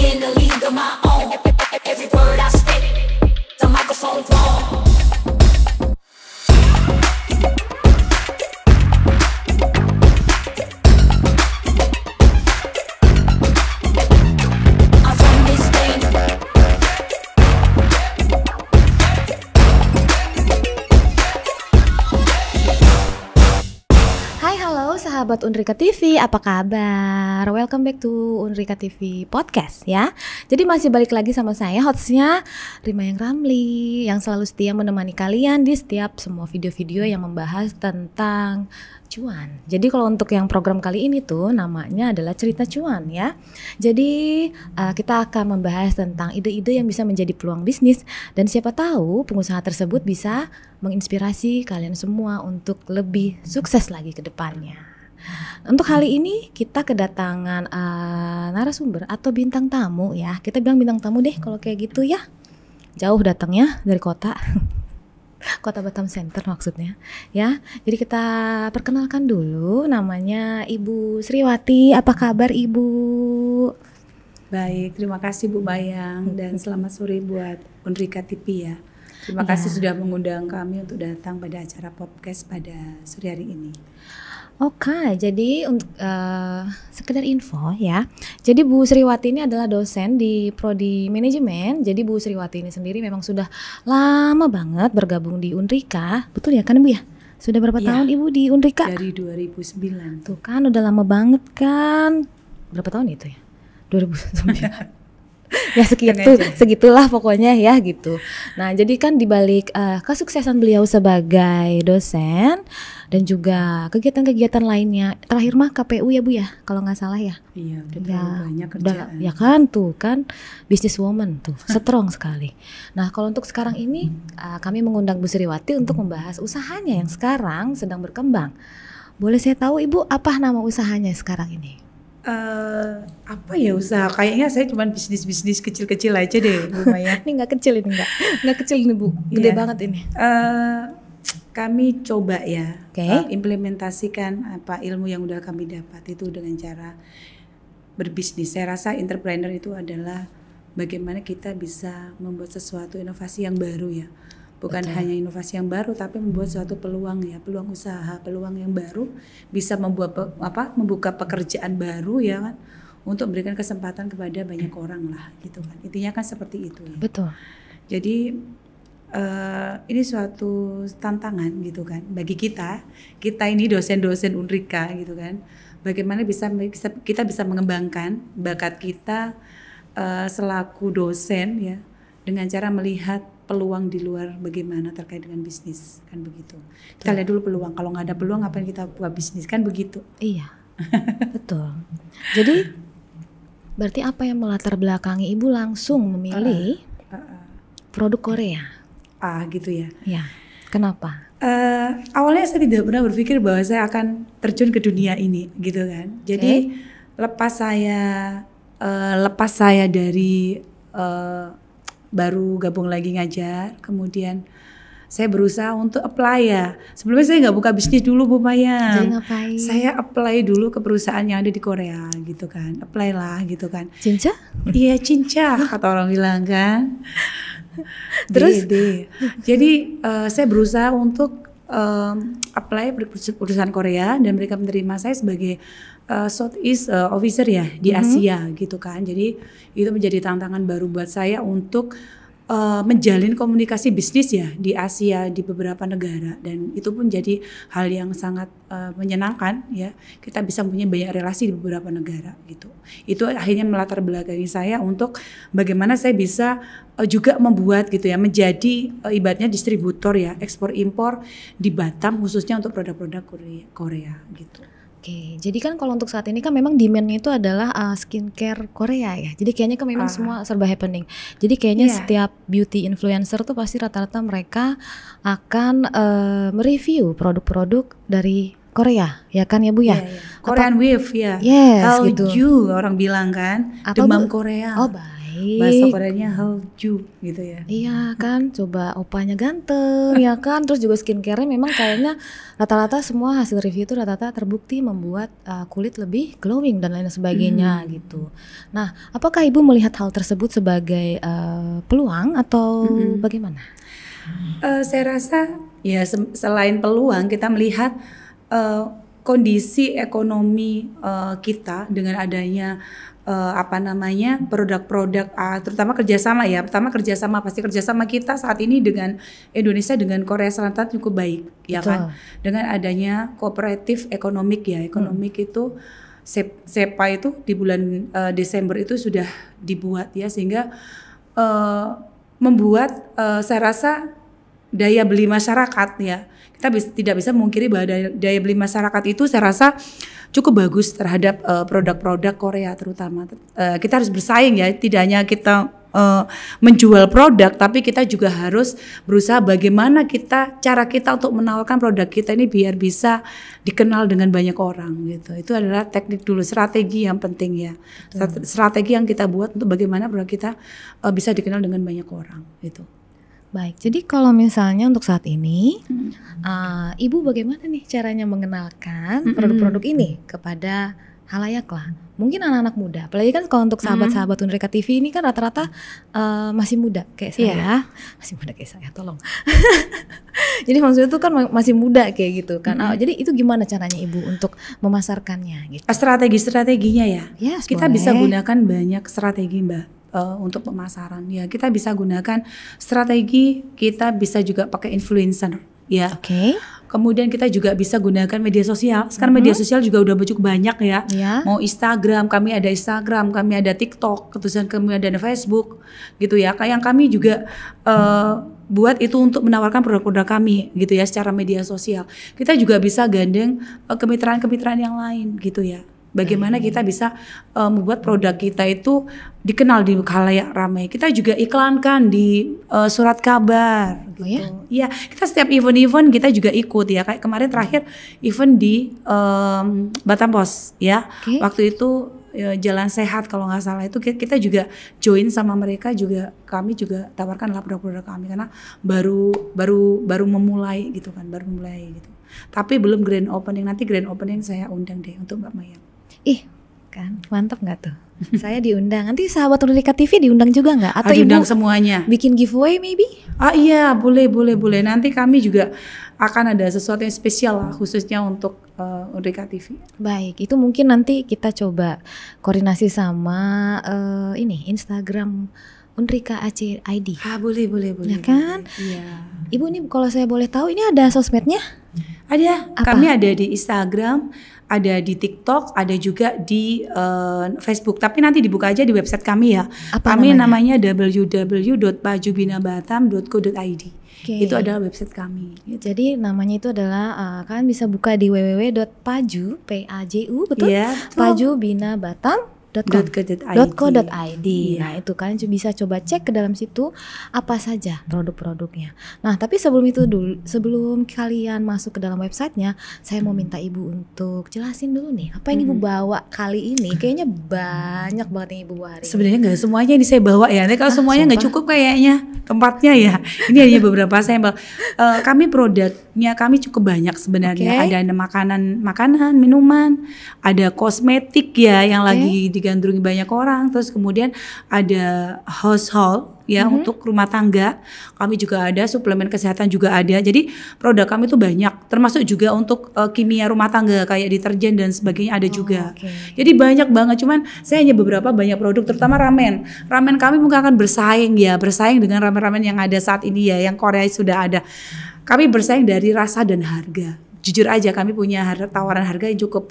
in a league of my own. Every word I spit, the microphone's wrong. Sahabat Unrika TV, apa kabar? Welcome back to Unrika TV Podcast ya. Jadi masih balik lagi sama saya, hostnya Rima yang Ramli, yang selalu setia menemani kalian di setiap semua video-video yang membahas tentang cuan. Jadi kalau untuk yang program kali ini tuh namanya adalah cerita cuan ya. Jadi kita akan membahas tentang ide-ide yang bisa menjadi peluang bisnis, dan siapa tahu pengusaha tersebut bisa menginspirasi kalian semua untuk lebih sukses lagi ke depannya. Untuk kali ini kita kedatangan narasumber atau bintang tamu ya. Kita bilang bintang tamu deh kalau kayak gitu ya. Jauh datangnya dari kota Kota Batam Center maksudnya ya. Jadi kita perkenalkan dulu, namanya Ibu Sriwati. Apa kabar Ibu? Baik, terima kasih Bu Bayang, dan selamat sore buat Unrika TV ya. Terima kasih sudah mengundang kami untuk datang pada acara podcast pada sore hari ini. Oke, jadi untuk sekedar info ya. Jadi Bu Sriwati ini adalah dosen di Prodi Manajemen. Jadi Bu Sriwati ini sendiri memang sudah lama banget bergabung di Unrika. Betul ya kan Ibu ya? Sudah berapa tahun Ibu di Unrika? Dari 2009. Tuh kan udah lama banget kan. Berapa tahun itu ya? 2009. Ya segitulah pokoknya ya gitu. Nah jadi kan dibalik kesuksesan beliau sebagai dosen dan juga kegiatan-kegiatan lainnya, terakhir mah KPU ya Bu ya kalau nggak salah ya. Iya udah banyak kerjaan. Ya kan tuh kan business woman tuh strong sekali. Nah kalau untuk sekarang ini kami mengundang Bu Sriwati untuk membahas usahanya yang sekarang sedang berkembang. Boleh saya tahu Ibu apa nama usahanya sekarang ini? Apa ya usaha? Kayaknya saya cuma bisnis kecil-kecil aja deh Bu Maya. Ini nggak kecil ini, nggak kecil ini Bu, gede banget ini. Kami coba ya implementasikan apa ilmu yang udah kami dapat itu dengan cara berbisnis. Saya rasa entrepreneur itu adalah bagaimana kita bisa membuat sesuatu inovasi yang baru ya. Bukan hanya inovasi yang baru, tapi membuat suatu peluang ya, peluang usaha, peluang yang baru, bisa membuka pekerjaan baru ya kan, untuk memberikan kesempatan kepada banyak orang lah gitu kan. Intinya kan seperti itu ya. Betul. Jadi ini suatu tantangan gitu kan bagi kita ini dosen-dosen Unrika gitu kan. Bagaimana kita bisa mengembangkan bakat kita selaku dosen ya, dengan cara melihat peluang di luar bagaimana terkait dengan bisnis kan begitu. Kita lihat dulu peluang. Kalau nggak ada peluang apa yang kita buat bisnis kan begitu. Iya, betul. Jadi berarti apa yang melatar belakangi Ibu langsung memilih produk Korea? Gitu ya. Ya. Kenapa? Awalnya saya tidak pernah berpikir bahwa saya akan terjun ke dunia ini gitu kan. Jadi lepas saya dari baru gabung lagi ngajar, kemudian saya berusaha untuk apply ya. Sebelumnya saya nggak buka bisnis dulu Bu Maya. Jadi ngapain? Saya apply dulu ke perusahaan yang ada di Korea gitu kan. Apply lah gitu kan. Cinca? Iya cinca kata orang bilang kan. Terus? Jadi saya berusaha untuk apply perusahaan Korea, dan mereka menerima saya sebagai Southeast Officer ya di Asia gitu kan. Jadi itu menjadi tantangan baru buat saya untuk menjalin komunikasi bisnis ya di Asia, di beberapa negara, dan itu pun jadi hal yang sangat menyenangkan ya. Kita bisa punya banyak relasi di beberapa negara gitu. Itu akhirnya melatar belakangi saya untuk bagaimana saya bisa juga membuat gitu ya, menjadi ibaratnya distributor ya, ekspor impor di Batam khususnya untuk produk-produk Korea gitu. Oke, jadi kan kalau untuk saat ini kan memang demand-nya itu adalah skincare Korea ya. Jadi kayaknya kan memang semua serba happening. Jadi kayaknya setiap beauty influencer tuh pasti rata-rata mereka akan mereview produk-produk dari Korea, ya kan ya Bu ya? Korean Wave ya. Yes, Hallyu gitu. orang bilang kan, atau demam Bu, Korea. Oh baik. Bahasa Koreanya halju gitu ya. Iya kan, coba opanya ganteng ya kan, terus juga skincare-nya memang kayaknya rata-rata semua hasil review itu rata-rata terbukti membuat kulit lebih glowing dan lain sebagainya gitu. Nah, apakah Ibu melihat hal tersebut sebagai peluang atau bagaimana? Saya rasa ya selain peluang, kita melihat kondisi ekonomi kita dengan adanya produk-produk terutama kerjasama ya. Pertama pasti kerjasama kita saat ini dengan Indonesia dengan Korea Selatan cukup baik ya kan. Dengan adanya kooperatif ekonomik ya, itu SEPA itu di bulan Desember itu sudah dibuat ya, sehingga membuat saya rasa daya beli masyarakat ya, kita tidak bisa memungkiri bahwa daya beli masyarakat itu saya rasa cukup bagus terhadap produk-produk Korea terutama. Kita harus bersaing ya, tidak hanya kita menjual produk, tapi kita juga harus berusaha bagaimana cara kita untuk menawarkan produk kita ini biar bisa dikenal dengan banyak orang gitu. Itu adalah teknik dulu, strategi yang penting ya. Strategi yang kita buat untuk bagaimana produk kita bisa dikenal dengan banyak orang gitu. Baik, jadi kalau misalnya untuk saat ini, Ibu bagaimana nih caranya mengenalkan produk-produk ini kepada halayak lah? Mungkin anak-anak muda, apalagi kan kalau untuk sahabat-sahabat Unrika TV ini kan rata-rata masih muda kayak saya, masih muda kayak saya, tolong. Jadi maksudnya itu kan masih muda kayak gitu kan. Jadi itu gimana caranya Ibu untuk memasarkannya? Gitu? Strategi-strateginya ya. Yes, kita boleh. bisa gunakan banyak strategi Mbak. Untuk pemasaran ya, kita bisa gunakan strategi, kita bisa juga pakai influencer ya. Kemudian kita juga bisa gunakan media sosial. Sekarang media sosial juga udah cukup banyak ya. Mau Instagram, kami ada TikTok, kemudian kami ada Facebook gitu ya. Kayak yang kami juga buat itu untuk menawarkan produk-produk kami gitu ya secara media sosial. Kita juga bisa gandeng kemitraan-kemitraan yang lain gitu ya. Bagaimana kita bisa membuat produk kita itu dikenal di khalayak ramai. Kita juga iklankan di surat kabar gitu. Iya, kita setiap event-event kita juga ikut ya. Kayak kemarin terakhir event di Batam Pos ya. Waktu itu Jalan Sehat kalau nggak salah, itu kita juga join sama mereka juga. Kami juga tawarkan produk-produk kami karena baru memulai gitu kan, Tapi belum grand opening, nanti grand opening saya undang deh untuk Mbak Maya. Ih, kan mantap nggak tuh? Saya diundang. Nanti sahabat Unrika TV diundang juga nggak? Atau diundang Ibu semuanya? Bikin giveaway maybe? Iya, boleh. Nanti kami juga akan ada sesuatu yang spesial lah, khususnya untuk Unrika TV. Baik, itu mungkin nanti kita coba koordinasi sama Instagram Unrika AC ID. Boleh. Ya kan? Iya. Ibu ini kalau saya boleh tahu ini ada sosmednya? Ada. Kami ada di Instagram, ada di TikTok, ada juga di Facebook. Tapi nanti dibuka aja di website kami ya. Kami namanya www.pajubinabatam.co.id. Itu adalah website kami. Gitu. Jadi namanya itu adalah kalian bisa buka di www.paju, P-A-J-U, betul? Yeah, pajubinabatam.co.id. Nah itu kalian bisa coba cek ke dalam situ apa saja produk-produknya. Nah tapi sebelum kalian masuk ke dalam websitenya, saya mau minta Ibu untuk jelasin dulu nih apa yang Ibu bawa kali ini. Kayaknya banyak banget yang Ibu bawa hari ini. Sebenarnya nggak semuanya ini saya bawa ya. Nanti kalau semuanya nggak cukup kayaknya tempatnya ya. Ini hanya beberapa sampel. Kami produknya kami cukup banyak sebenarnya. Ada makanan, minuman, ada kosmetik ya yang lagi digandrungi banyak orang. Terus kemudian ada household ya untuk rumah tangga. Kami juga ada suplemen kesehatan juga ada. Jadi produk kami itu banyak. Termasuk juga untuk kimia rumah tangga kayak deterjen dan sebagainya ada juga. Jadi banyak banget. Cuman saya hanya beberapa banyak produk, terutama ramen. Ramen kami mungkin akan bersaing dengan ramen-ramen yang ada saat ini ya, yang Korea sudah ada. Kami bersaing dari rasa dan harga. Jujur aja kami punya tawaran harga yang cukup.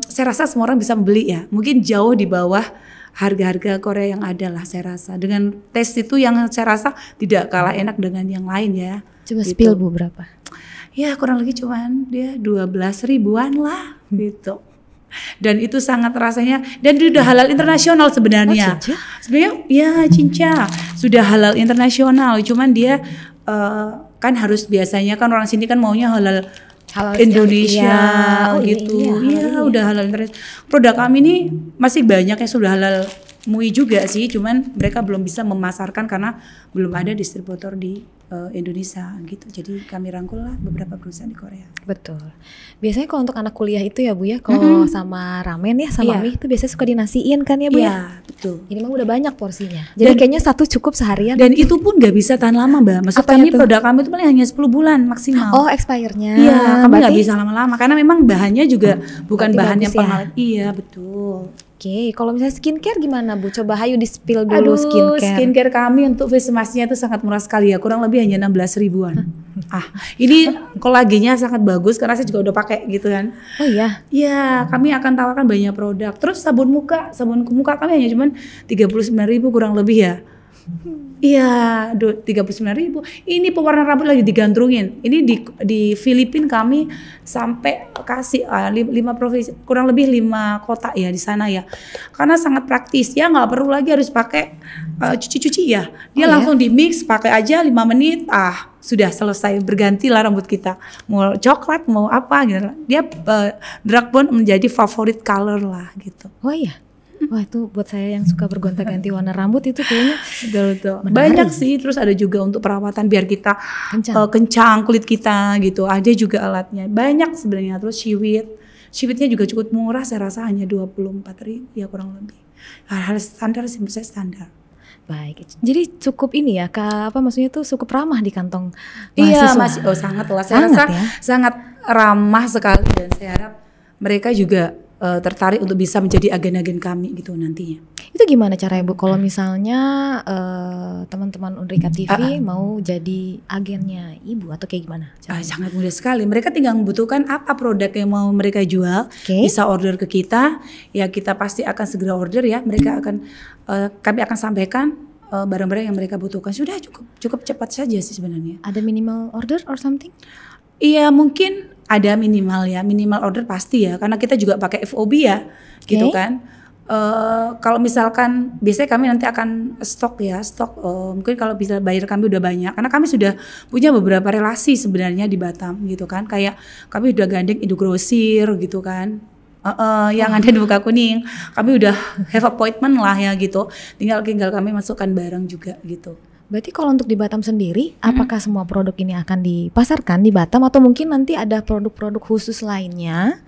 Saya rasa semua orang bisa membeli ya. Mungkin jauh di bawah harga-harga Korea yang ada lah saya rasa. Dengan tes itu yang saya rasa tidak kalah enak dengan yang lain ya. Coba spill Bu berapa? Ya kurang lebih cuman dia 12 ribuan lah gitu. Dan itu sangat rasanya, dan itu udah halal internasional sebenarnya. Sebenarnya ya cinca sudah halal internasional. Cuman dia kan harus biasanya kan orang sini kan maunya halal Indonesia gitu. Iya, udah halal internasional. Produk kami ini masih banyak yang sudah halal MUI juga sih, cuman mereka belum bisa memasarkan karena belum ada distributor di Indonesia gitu. Jadi kami rangkul lah beberapa perusahaan di Korea. Betul. Biasanya kalau untuk anak kuliah itu ya Bu ya, kalau sama ramen ya sama Iya. mie itu biasanya suka dinasiin kan ya Bu ya. Iya, betul. Ini mah udah banyak porsinya. Jadi kayaknya satu cukup seharian. Dan itu pun nggak bisa tahan lama, Mbak. Maksud Apanya kami tuh? produk kami itu paling hanya 10 bulan maksimal. Oh, expirednya. Iya, kami nggak Berarti- bisa lama-lama karena memang bahannya juga bukan Berarti bahan bagus yang ya? pengawet. Iya, betul. Oke, kalau misalnya skincare gimana Bu? Coba hayu di-spill dulu Aduh, skincare. skincare kami untuk face masknya itu sangat murah sekali ya, kurang lebih hanya 16 ribuan. Ini kolagennya sangat bagus karena saya juga udah pakai gitu kan. Oh iya. Ya, kami akan tawarkan banyak produk. Terus sabun muka kami hanya cuman 39.000 kurang lebih ya. Iya, 39.000. Ini pewarna rambut lagi digandrungin. Ini di Filipina kami sampai kasih 5 provinsi, kurang lebih 5 kota ya di sana ya. Karena sangat praktis. Ya nggak perlu lagi harus pakai cuci-cuci ya. Dia langsung di mix, pakai aja 5 menit. Sudah selesai, bergantilah rambut kita. Mau coklat, mau apa gitu. Dia drag bond menjadi favorit color lah gitu. Oh iya. Wah, itu buat saya yang suka bergonta-ganti warna rambut itu kayaknya Betul. Menarik. Banyak sih, terus ada juga untuk perawatan biar kita Kencang. kencang kulit kita gitu. Ada juga alatnya. Banyak sebenarnya. Terus Shiwitnya juga cukup murah, saya rasa hanya 24.000 ya kurang lebih. Hal standar sih, menurut saya standar. baik. Jadi cukup ini ya, apa maksudnya tuh cukup ramah di kantong Iya, mahasiswa. sangat lah. Saya Sangat rasa ya? sangat ramah sekali dan saya harap mereka juga tertarik untuk bisa menjadi agen-agen kami gitu nantinya. Itu gimana caranya Bu? Kalau misalnya teman-teman Unrika TV mau jadi agennya Ibu atau kayak gimana? Sangat mudah sekali. Mereka tinggal membutuhkan apa produk yang mau mereka jual, Oke. bisa order ke kita. Ya kita pasti akan segera order ya. Mereka akan kami akan sampaikan barang-barang yang mereka butuhkan. Sudah cukup cepat saja sih sebenarnya. Ada minimal order or something? Iya mungkin ada minimal order pasti ya. Karena kita juga pakai FOB ya, gitu kan. Kalau misalkan biasanya kami nanti akan stok mungkin kalau bisa bayar kami udah banyak karena kami sudah punya beberapa relasi sebenarnya di Batam gitu kan, kayak kami udah gandeng Indogrosir gitu kan. Yang ada di Muka Kuning kami udah have appointment lah ya gitu, tinggal kami masukkan barang juga gitu. Berarti kalau untuk di Batam sendiri, apakah semua produk ini akan dipasarkan di Batam atau mungkin nanti ada produk-produk khusus lainnya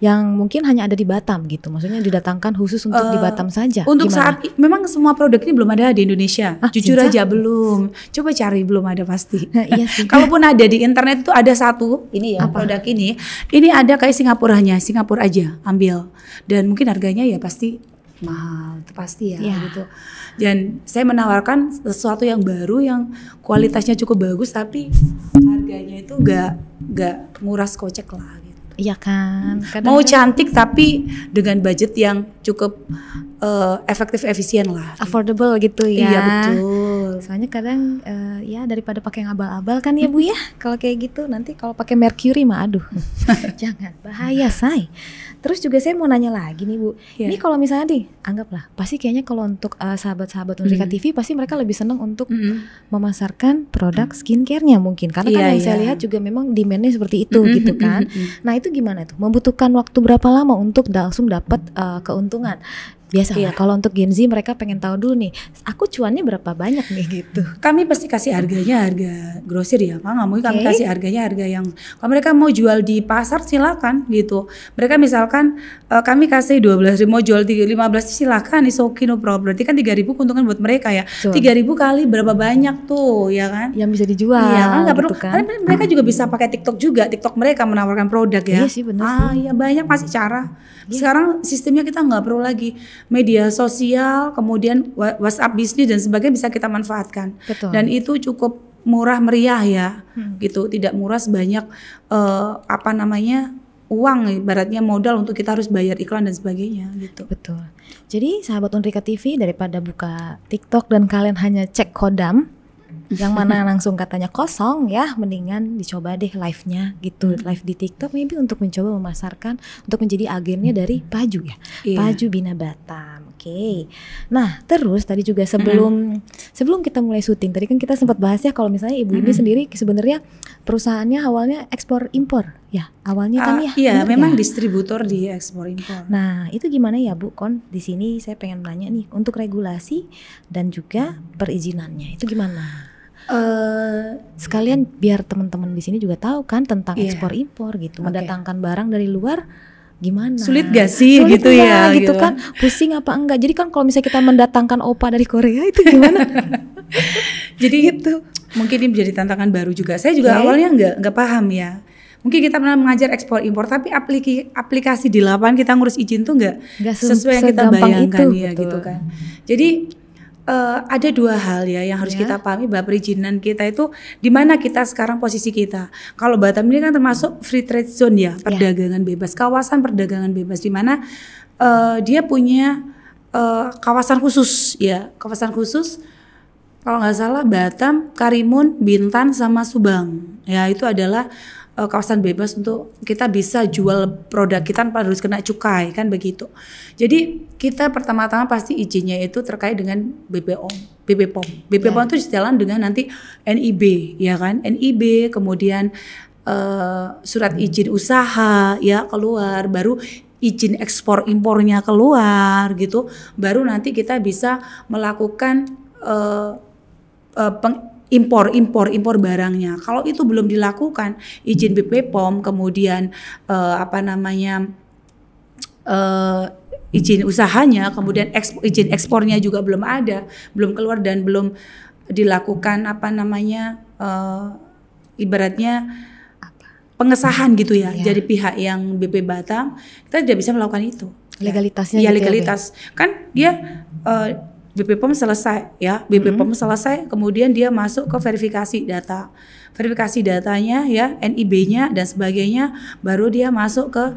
yang mungkin hanya ada di Batam gitu? Maksudnya didatangkan khusus untuk di Batam saja? Untuk Gimana? memang semua produk ini belum ada di Indonesia. Jujur cinta? aja belum. Coba cari, belum ada pasti. Iya sih. Kalaupun ada di internet itu ada satu, ini ya produk ini. Ini ada kayak Singapura aja ambil. Dan mungkin harganya ya pasti mahal, itu pasti ya gitu. Dan saya menawarkan sesuatu yang baru yang kualitasnya cukup bagus tapi harganya itu gak nguras kocek lah gitu. Iya kan. Mau cantik tapi dengan budget yang cukup efektif efisien lah. Affordable gitu ya. Iya betul. Soalnya kadang ya daripada pakai yang abal-abal kan ya Bu ya. Kalau kayak gitu nanti kalau pakai mercury mah aduh. Jangan, bahaya say. Terus juga saya mau nanya lagi nih Bu. Ini kalau misalnya anggaplah pasti kayaknya kalau untuk sahabat-sahabat Unrika TV pasti mereka lebih senang untuk memasarkan produk skincare-nya mungkin. Karena kan yang saya lihat juga memang demand-nya seperti itu gitu kan. Nah itu gimana tuh? Membutuhkan waktu berapa lama untuk langsung dapat keuntungan? Biasa kalau untuk Gen Z mereka pengen tahu dulu nih, aku cuannya berapa banyak nih gitu. Kami pasti kasih harganya harga grosir ya, nggak mungkin kami kasih harganya harga yang kalau mereka mau jual di pasar silakan gitu. Mereka misalkan kami kasih 12.000 mau jual 15 silakan, is okay no problem. Berarti kan 3.000 keuntungan buat mereka ya. 3.000 kali berapa banyak tuh ya kan? Yang bisa dijual. Iya kan nggak perlu. Gitu kan? Karena mereka juga bisa pakai TikTok juga. TikTok mereka menawarkan produk ya. Iya sih benar. Iya banyak masih cara. Sekarang sistemnya kita nggak perlu lagi media sosial, kemudian WhatsApp bisnis dan sebagainya bisa kita manfaatkan. Betul. Dan itu cukup murah meriah ya, gitu. Tidak murah sebanyak uang, ibaratnya modal untuk kita harus bayar iklan dan sebagainya, gitu. Betul. Jadi sahabat Unrika TV daripada buka TikTok dan kalian hanya cek kodam yang mana langsung katanya kosong ya, mendingan dicoba deh live-nya gitu, live di TikTok maybe untuk mencoba memasarkan untuk menjadi agennya dari Paju ya. Paju Bina Batam Oke. Nah, terus tadi juga sebelum kita mulai syuting, tadi kan kita sempat bahas ya kalau misalnya Ibu ini sendiri sebenarnya perusahaannya awalnya ekspor impor ya. Awalnya kan ya. Iya, bener memang ya? distributor di ekspor impor. Nah, itu gimana ya Bu Kon? Di sini saya pengen nanya nih untuk regulasi dan juga perizinannya. Itu gimana? Sekalian biar teman-teman di sini juga tahu kan tentang Iya. ekspor impor gitu. Oke. Mendatangkan barang dari luar gimana? Sulit gak sih Sulit gitu nggak ya? gitu kan? Pusing apa enggak? Jadi kan kalau misalnya kita mendatangkan opa dari Korea itu gimana? Jadi gitu. Mungkin ini menjadi tantangan baru juga. Saya juga Oke. awalnya nggak paham ya. Mungkin kita pernah mengajar ekspor impor, tapi aplikasi di lapangan kita ngurus izin tuh nggak Nggak sesuai yang kita segampang bayangkan itu, ya betul. gitu kan. Jadi ada dua hal ya yang harus Ya. kita pahami bahwa perizinan kita itu di mana kita sekarang posisi kita. Kalau Batam ini kan termasuk free trade zone ya, perdagangan bebas, kawasan perdagangan bebas di mana dia punya kawasan khusus ya, kawasan khusus. Kalau nggak salah Batam, Karimun, Bintan sama Subang ya itu adalah kawasan bebas untuk kita bisa jual produk kita tanpa harus kena cukai kan begitu. Jadi kita pertama-tama pasti izinnya itu terkait dengan BPOM. BPOM itu sejalan dengan nanti NIB ya kan, NIB kemudian surat izin usaha ya keluar, baru izin ekspor impornya keluar gitu, baru nanti kita bisa melakukan impor barangnya. Kalau itu belum dilakukan, izin BPOM, kemudian izin usahanya, kemudian izin ekspornya juga belum ada, belum keluar dan belum dilakukan ibaratnya pengesahan gitu ya. Jadi pihak yang BP Batam kita tidak bisa melakukan itu. Legalitasnya Ya, gitu ya, legalitas. Kan dia BPOM selesai ya, BPOM selesai, kemudian dia masuk ke verifikasi data. Verifikasi datanya ya, NIB-nya dan sebagainya, baru dia masuk ke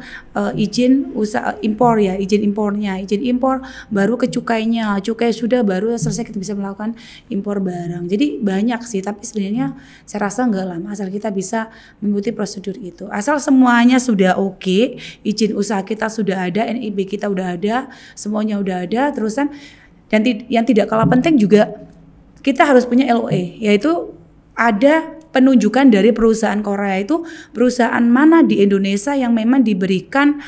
izin usaha impor ya, izin impornya, izin impor, baru ke cukainya, cukai sudah baru selesai kita bisa melakukan impor barang. Jadi banyak sih, tapi sebenarnya saya rasa enggak lama asal kita bisa mengikuti prosedur itu. Asal semuanya sudah oke, izin usaha kita sudah ada, NIB kita udah ada, semuanya udah ada, terusan. Dan yang tidak kalah penting juga kita harus punya LOE, yaitu ada penunjukan dari perusahaan Korea itu perusahaan mana di Indonesia yang memang diberikan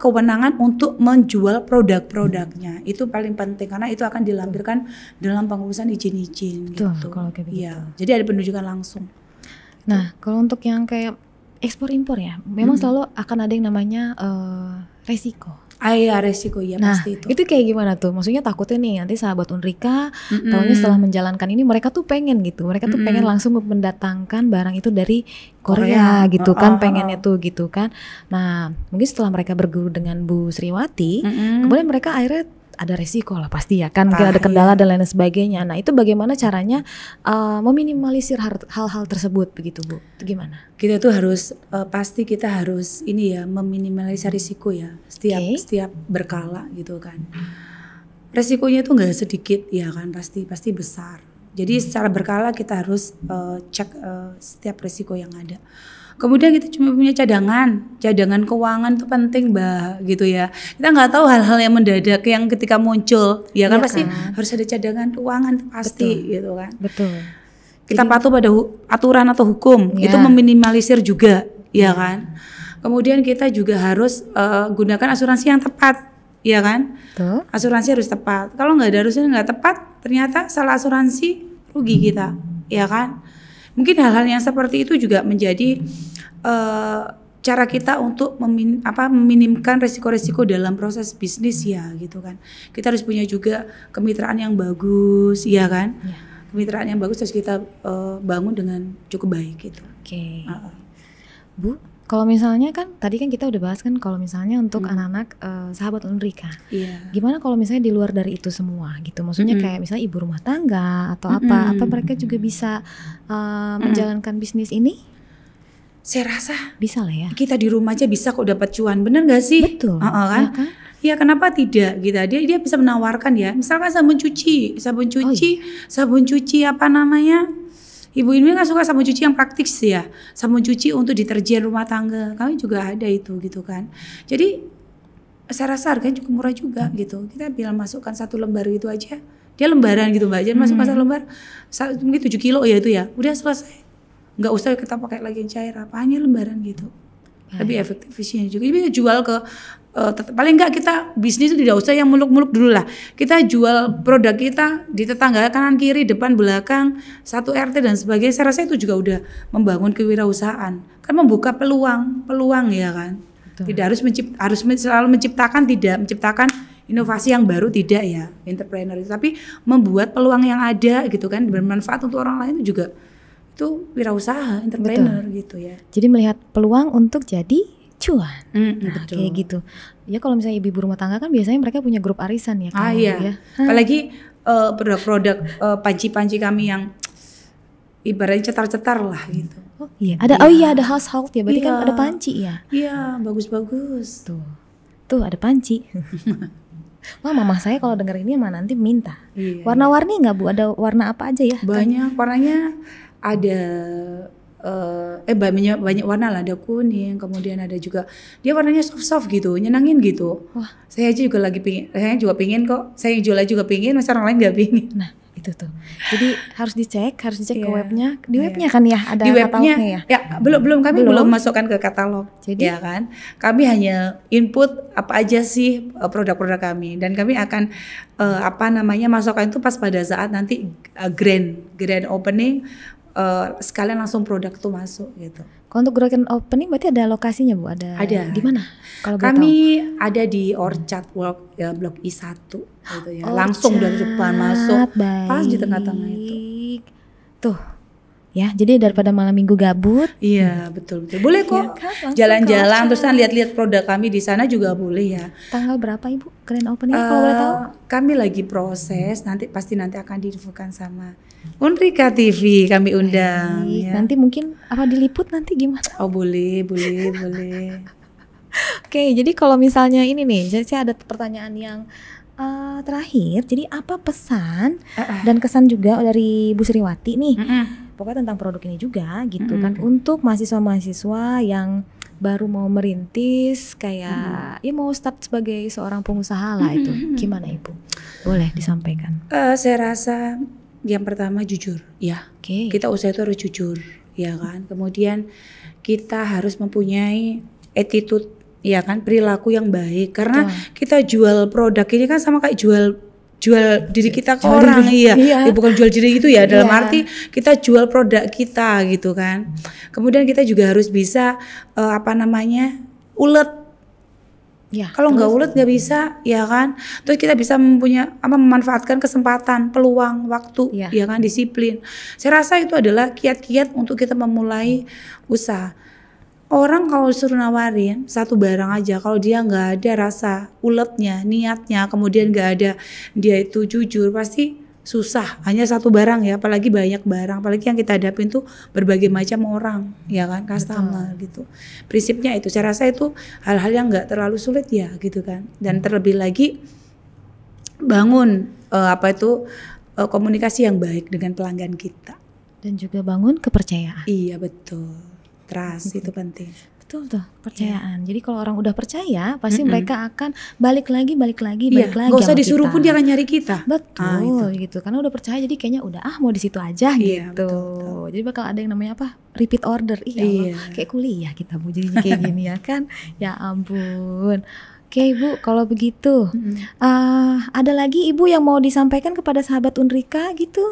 kewenangan untuk menjual produk-produknya. Itu paling penting karena itu akan dilampirkan dalam pengurusan izin-izin Betul, gitu. kalau kayak begitu. Iya, jadi ada penunjukan langsung. Nah, kalau untuk yang kayak ekspor impor ya, memang selalu akan ada yang namanya resiko. Iya, resiko ya Nah, pasti itu. itu kayak gimana tuh? Maksudnya takutnya nih nanti sahabat Unrika taunya setelah menjalankan ini mereka tuh pengen gitu. Mereka tuh pengen langsung mendatangkan barang itu dari Korea gitu kan, pengennya tuh gitu kan. Nah, mungkin setelah mereka berguru dengan Bu Sriwati, kemudian mereka akhirnya ada resiko lah pasti ya kan, mungkin ada kendala dan lain sebagainya. Nah, itu bagaimana caranya meminimalisir hal-hal tersebut begitu Bu? Itu gimana? Kita tuh harus pasti kita harus ini ya meminimalisir risiko ya setiap berkala gitu kan. Resikonya tuh nggak sedikit ya kan, pasti besar. Jadi secara berkala kita harus cek setiap risiko yang ada. Kemudian kita cuma punya cadangan keuangan itu penting Mbak gitu ya. Kita nggak tahu hal-hal yang mendadak yang ketika muncul ya kan, pasti harus ada cadangan keuangan pasti. Betul. Gitu kan. Betul. Kita patuh pada aturan atau hukum itu meminimalisir juga ya kan. Kemudian kita juga harus gunakan asuransi yang tepat ya kan. Betul. Asuransi harus tepat. Kalau nggak ada asuransi nggak tepat, ternyata salah asuransi rugi kita ya kan. Mungkin hal-hal yang seperti itu juga menjadi cara kita untuk meminimkan resiko-resiko dalam proses bisnis ya gitu kan. Kita harus punya juga kemitraan yang bagus ya kan. Ya. Kemitraan yang bagus harus kita bangun dengan cukup baik gitu. Oke. Bu, kalau misalnya kan tadi kan kita udah bahas kan kalau misalnya untuk anak-anak sahabat Unrika. Iya. Gimana kalau misalnya di luar dari itu semua gitu? Maksudnya kayak misalnya ibu rumah tangga atau apa mereka juga bisa menjalankan bisnis ini? Saya rasa bisa lah ya. Kita di rumah aja bisa kok dapat cuan, bener nggak sih? Betul. Kan? Ya kenapa tidak gitu? Dia bisa menawarkan ya. Misalkan sabun cuci apa namanya? Ibu ini kan suka sabun cuci yang praktis ya. Sabun cuci untuk deterjen rumah tangga. Kami juga ada itu gitu kan. Jadi saya rasa harganya cukup murah juga gitu. Kita bilang masukkan 1 lembar gitu aja, dia lembaran gitu Mbak, jadi masukkan 1 lembar mungkin 7 kilo ya itu ya, udah selesai, nggak usah kita pakai lagi yang cair apa, hanya lembaran gitu. Lebih efisien juga. Jadi jual ke paling enggak kita bisnis itu tidak usah yang muluk-muluk dulu lah. Kita jual produk kita di tetangga kanan kiri, depan belakang, 1 RT dan sebagainya. Saya rasa itu juga udah membangun kewirausahaan. Kan membuka peluang ya kan. Betul. Tidak harus selalu menciptakan, tidak menciptakan inovasi yang baru, tidak ya entrepreneur itu, tapi membuat peluang yang ada gitu kan, bermanfaat untuk orang lain itu juga itu wirausaha entrepreneur. Betul. Gitu ya. Jadi melihat peluang untuk jadi cuan. Nah, betul. kayak gitu. Ya kalau misalnya ibu rumah tangga kan biasanya mereka punya grup arisan ya. Iya. Ya. Apalagi produk-produk panci-panci kami yang ibaratnya cetar-cetar lah gitu. Oh iya. Ada household ya. Berarti kan ada panci ya. Iya, bagus-bagus. Tuh ada panci. Wah, mama saya kalau denger ini mah nanti minta. Iya. Warna-warni nggak Bu? Ada warna apa aja ya? Banyak warnanya. Ada banyak warna lah, ada kuning, kemudian ada juga dia warnanya soft gitu, nyenangin gitu. Wah, saya aja juga pingin kok, saya jual juga pingin, masa orang lain nggak pingin. Nah itu tuh, jadi harus dicek ke webnya, di webnya kan ya ada di webnya katalognya ya? Ya kami belum masukkan ke katalog, jadi ya kan, kami hanya input apa aja sih produk-produk kami, dan kami akan masukkan itu pas pada saat nanti grand opening. Sekalian langsung produk tuh masuk gitu. Kalau untuk grand opening berarti ada lokasinya Bu? Ada. Di mana? Kalau kami ada di Orchard Walk ya, Blok I1 gitu ya. Langsung dari depan masuk. Baik. Pas di tengah-tengah itu. Tuh. Ya, jadi daripada malam minggu gabut. Iya, betul. Boleh kok jalan-jalan terus lihat-lihat produk kami di sana juga boleh ya. Tanggal berapa Ibu grand opening kalau boleh tahu? Kami lagi proses, nanti akan diinfokan sama Unrika TV, kami undang. Ya. Nanti mungkin diliput nanti gimana? Oh boleh. Oke, jadi kalau misalnya ini nih, saya ada pertanyaan yang terakhir. Jadi apa pesan dan kesan juga dari Bu Sriwati nih? Pokoknya tentang produk ini juga gitu kan, untuk mahasiswa-mahasiswa yang baru mau merintis kayak ya mau start sebagai seorang pengusaha lah itu. Gimana Ibu? Boleh disampaikan. Saya rasa yang pertama jujur ya. Kita usaha itu harus jujur ya kan. Kemudian kita harus mempunyai attitude ya kan, perilaku yang baik, karena kita jual produk ini kan sama kayak jual diri kita ke orang. Iya. Bukan jual diri gitu ya, dalam arti kita jual produk kita gitu kan. Kemudian kita juga harus bisa ulet. Ya, kalau nggak ulet nggak bisa, ya kan. Terus kita bisa memanfaatkan kesempatan, peluang, waktu, ya kan, disiplin. Saya rasa itu adalah kiat-kiat untuk kita memulai usaha. Orang kalau disuruh nawarin satu barang aja, kalau dia nggak ada rasa uletnya, niatnya, kemudian nggak ada dia itu jujur, pasti susah. Hanya satu barang ya, apalagi banyak barang, apalagi yang kita hadapin tuh berbagai macam orang, ya kan, customer gitu. Prinsipnya itu, saya rasa itu hal-hal yang nggak terlalu sulit ya, gitu kan. Dan terlebih lagi bangun komunikasi yang baik dengan pelanggan kita. Dan juga bangun kepercayaan. Iya betul. Trust itu penting. Betul tuh, kepercayaan. Jadi kalau orang udah percaya, pasti mereka akan balik lagi. Gak usah disuruh pun dia akan nyari kita. Betul, gitu. Karena udah percaya, jadi kayaknya udah mau di situ aja gitu. Betul. Jadi bakal ada yang namanya repeat order. Iya. Kayak kuliah kita Bu, jadi kayak gini ya kan. Ya ampun. Oke Bu, kalau begitu, ada lagi Ibu yang mau disampaikan kepada sahabat Unrika gitu?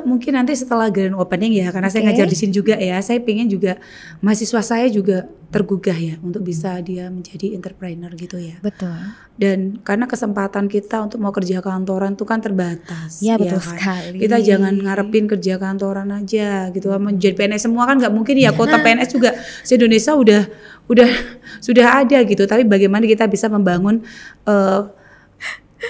Mungkin nanti setelah grand opening ya, karena saya ngajar di sini juga ya, saya pengen juga mahasiswa saya juga tergugah ya untuk bisa dia menjadi entrepreneur gitu ya. Betul. Dan karena kesempatan kita untuk mau kerja kantoran itu kan terbatas. Ya betul kan? sekali. Kita jangan ngarepin kerja kantoran aja gitu. Menjadi PNS semua kan nggak mungkin ya. Kota PNS juga se-Indonesia sudah ada gitu. Tapi bagaimana kita bisa membangun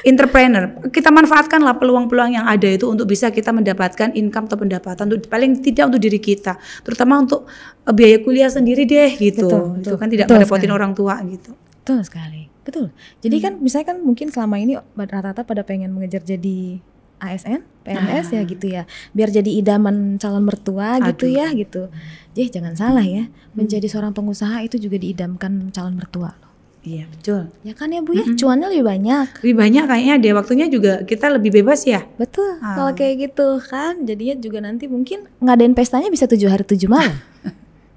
entrepreneur, kita manfaatkanlah peluang-peluang yang ada itu untuk bisa kita mendapatkan income atau pendapatan, untuk paling tidak untuk diri kita, terutama untuk biaya kuliah sendiri deh gitu. Betul, itu kan tidak merepotin orang tua gitu. Betul sekali, betul. Jadi kan misalnya kan mungkin selama ini rata-rata pada pengen mengejar jadi ASN, PNS ya gitu ya, biar jadi idaman calon mertua gitu ya gitu. Jangan salah ya, menjadi seorang pengusaha itu juga diidamkan calon mertua loh. Iya betul. Ya kan ya Bu ya, cuannya lebih banyak. Lebih banyak kayaknya deh, waktunya juga kita lebih bebas ya. Betul, kalau kayak gitu kan, jadinya juga nanti mungkin ngadain pestanya bisa 7 hari 7 malam.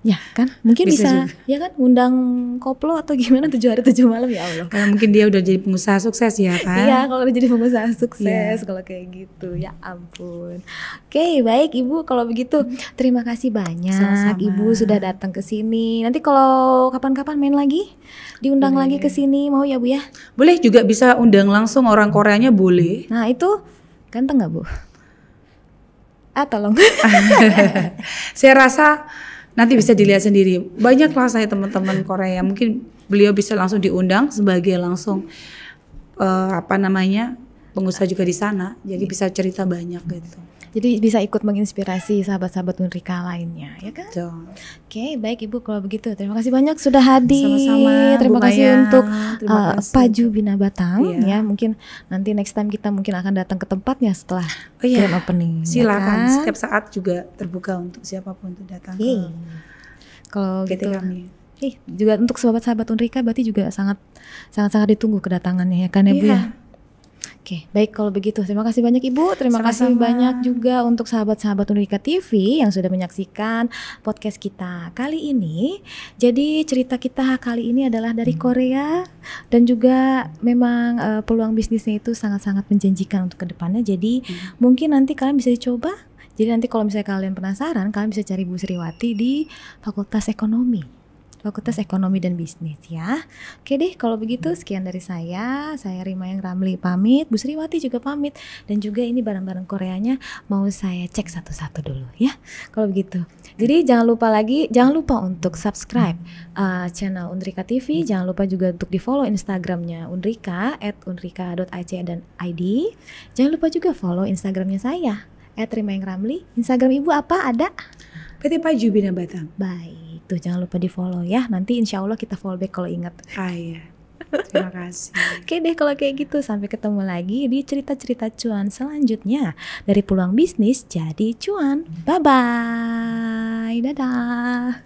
Ya kan, mungkin bisa ya kan ngundang koplo atau gimana 7 hari 7 malam ya Allah. Mungkin dia udah jadi pengusaha sukses ya kan. Iya, kalau udah jadi pengusaha sukses kalau kayak gitu. Ya ampun. Oke, baik Ibu kalau begitu. Terima kasih banyak. Sama-sama. Ibu sudah datang ke sini. Nanti kalau kapan-kapan main lagi, diundang lagi ke sini mau ya Bu ya? Boleh juga bisa undang langsung orang Koreanya boleh. Nah, itu ganteng nggak Bu? Tolong. Saya rasa nanti bisa dilihat sendiri. Banyaklah saya teman-teman Korea, mungkin beliau bisa langsung diundang sebagai langsung pengusaha juga di sana. Jadi bisa cerita banyak gitu. Jadi bisa ikut menginspirasi sahabat-sahabat Unrika lainnya, ya kan? Betul. Oke, baik Ibu kalau begitu. Terima kasih banyak sudah hadir. Sama-sama, Terima Bu kasih Maya. untuk Terima kasih. Paju Bina Batang. Iya. Ya, mungkin nanti next time kita mungkin akan datang ke tempatnya setelah iya. grand opening. Silakan, ya kan? setiap saat juga terbuka untuk siapapun untuk datang Oke. ke Kalau PT gitu, kami. juga untuk sahabat-sahabat Unrika berarti juga sangat ditunggu kedatangannya ya kan ya Bu Iya. ya. Oke, baik kalau begitu. Terima kasih banyak Ibu. Terima kasih Sama-sama. banyak juga untuk sahabat-sahabat Unrika TV yang sudah menyaksikan podcast kita kali ini. Jadi cerita kita kali ini adalah dari Korea dan juga memang peluang bisnisnya itu sangat-sangat menjanjikan untuk kedepannya. Jadi mungkin nanti kalian bisa dicoba. Jadi nanti kalau misalnya kalian penasaran, kalian bisa cari Bu Sriwati di Fakultas Ekonomi dan Bisnis ya. Oke deh kalau begitu sekian dari saya Rima yang Ramli pamit, Bu Sriwati juga pamit, dan juga ini barang-barang Koreanya mau saya cek satu-satu dulu ya. Kalau begitu. Jadi jangan lupa untuk subscribe channel Unrika TV, jangan lupa juga untuk di follow Instagramnya Unrika @unrika.ac.id. Jangan lupa juga follow Instagramnya saya @Rima yang Ramli. Instagram Ibu apa ada? PT Paju Bina Batang. Baik, tuh jangan lupa di follow ya. Nanti insya Allah kita follow back kalau ingat. Iya. Terima kasih. Oke deh kalau kayak gitu, sampai ketemu lagi di cerita-cerita cuan selanjutnya. Dari peluang bisnis jadi cuan. Bye-bye. Dadah.